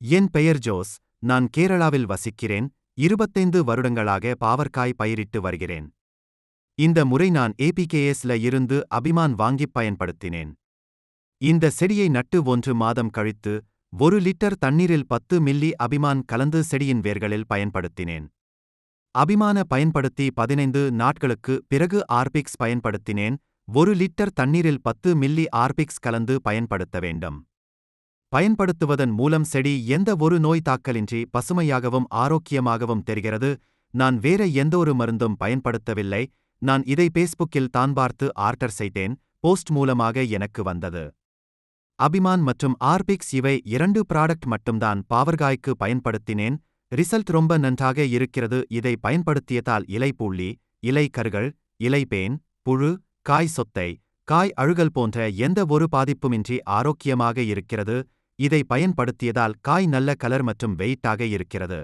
என் பெயர் ஜோஸ், நான் கேரளாவில் வசிக்கிறேன். 25 வருடங்களாக பாவற்காய் பயிரிட்டு வருகிறேன். இந்த முறை நான் ஏபிகேஎஸ்ல இருந்து அபிமான் வாங்கிப் பயன்படுத்தினேன். இந்த செடியை நட்டு 1 மாதம் கழித்து 1 லிட்டர் தண்ணீரில் 10 மில்லி அபிமான் கலந்து செடியின் வேர்களில் பயன்படுத்தினேன். அபிமான பயன்படுத்தி 15 நாட்களுக்கு பிறகு ஆர்பிக்ஸ் பயன்படுத்தினேன். 1 லிட்டர் தண்ணீரில் 10 மில்லி ஆர்பிக்ஸ் கலந்து பயன்படுத்த வேண்டும். பயன்படுத்துவதன் மூலம் செடி எந்த ஒரு நோய் தாக்கலின்றி பசுமையாகவும் ஆரோக்கியமாகவும் தெரிகிறது. நான் வேற எந்தொரு மருந்தும் பயன்படுத்தவில்லை. நான் இதை பேஸ்புக்கில் தான் பார்த்து ஆர்டர் செய்தேன். போஸ்ட் மூலமாக எனக்கு வந்தது. அபிமான் மற்றும் ஆர்பிக்ஸ் இவை 2 ப்ராடக்ட் மட்டும்தான் பாவற்காய்க்கு பயன்படுத்தினேன். ரிசல்ட் ரொம்ப நன்றாக இருக்கிறது. இதை பயன்படுத்தியதால் இலை புள்ளி, இலை கருகள், இலை பேன், புழு, காய் சொத்தை, காய் அழுகல் போன்ற எந்த ஒரு பாதிப்புமின்றி ஆரோக்கியமாக இருக்கிறது. இதை பயன்படுத்தியதால் காய் நல்ல கலர் மற்றும் வெயிட்டாக இருக்கிறது.